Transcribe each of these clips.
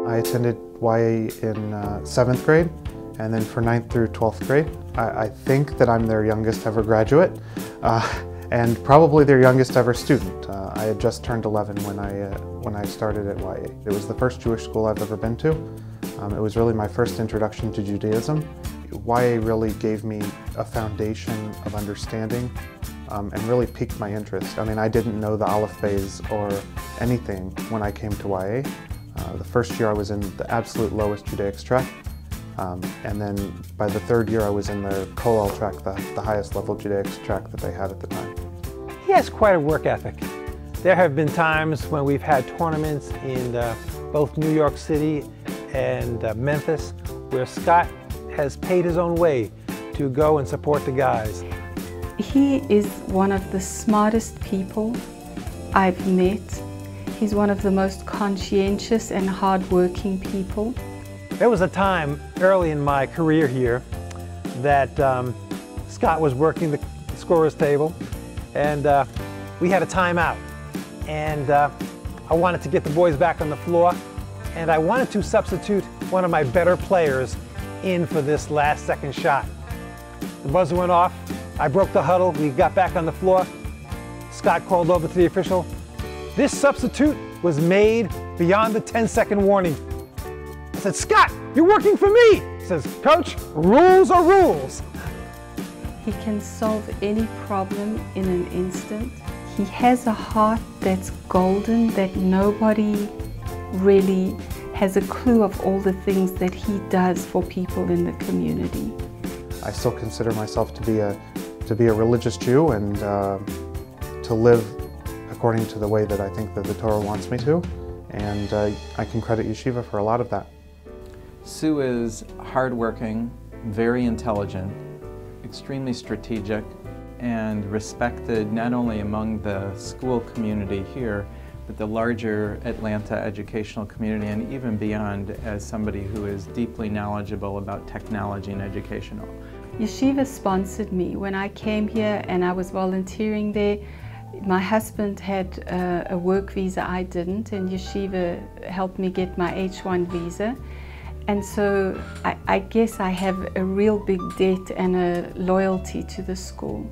I attended YA in 7th grade, and then for 9th through 12th grade. I think that I'm their youngest ever graduate, and probably their youngest ever student. I had just turned 11 when I started at YA. It was the first Jewish school I've ever been to. It was really my first introduction to Judaism. YA really gave me a foundation of understanding and really piqued my interest. I mean, I didn't know the Aleph Beis or anything when I came to YA. The first year I was in the absolute lowest Judaics track, and then by the 3rd year I was in the Kollel track, the highest level Judaics track that they had at the time. He has quite a work ethic. There have been times when we've had tournaments in both New York City and Memphis where Scott has paid his own way to go and support the guys. He is one of the smartest people I've met. He's one of the most conscientious and hardworking people. There was a time early in my career here that Scott was working the scorer's table, and we had a timeout. And I wanted to get the boys back on the floor, and I wanted to substitute one of my better players in for this last-second shot. The buzzer went off. I broke the huddle. We got back on the floor. Scott called over to the official. This substitute was made beyond the 10-second warning. I said, Scott, you're working for me. He says, Coach, rules are rules. He can solve any problem in an instant. He has a heart that's golden, that nobody really has a clue of all the things that he does for people in the community. I still consider myself to be a religious Jew and to live according to the way that I think that the Torah wants me to, and I can credit Yeshiva for a lot of that. Sue is hardworking, very intelligent, extremely strategic, and respected not only among the school community here, but the larger Atlanta educational community and even beyond, as somebody who is deeply knowledgeable about technology and education. Yeshiva sponsored me. When I came here and I was volunteering there, my husband had a work visa, I didn't, and Yeshiva helped me get my H-1 visa. And so I guess I have a real big debt and a loyalty to the school.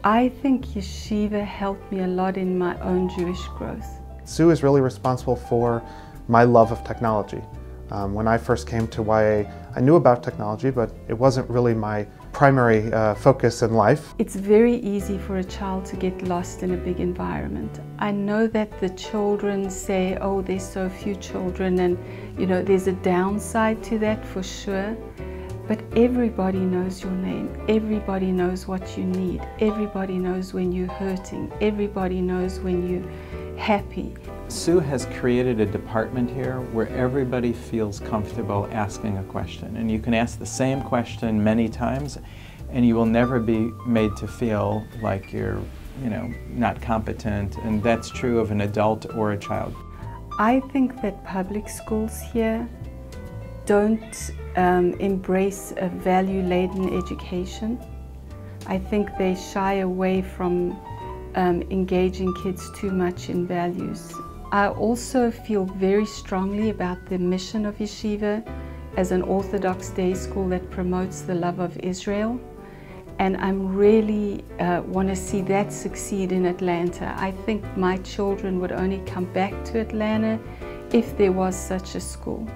I think Yeshiva helped me a lot in my own Jewish growth. Sue is really responsible for my love of technology. When I first came to YA, I knew about technology, but it wasn't really my primary focus in life. It's very easy for a child to get lost in a big environment. I know that the children say, oh, there's so few children, and you know, there's a downside to that for sure. But everybody knows your name. Everybody knows what you need. Everybody knows when you're hurting. Everybody knows when you're happy. Sue has created a department here where everybody feels comfortable asking a question. And you can ask the same question many times, and you will never be made to feel like you're, not competent. And that's true of an adult or a child. I think that public schools here don't embrace a value-laden education. I think they shy away from engaging kids too much in values. I also feel very strongly about the mission of Yeshiva as an Orthodox day school that promotes the love of Israel. And I'm really want to see that succeed in Atlanta. I think my children would only come back to Atlanta if there was such a school.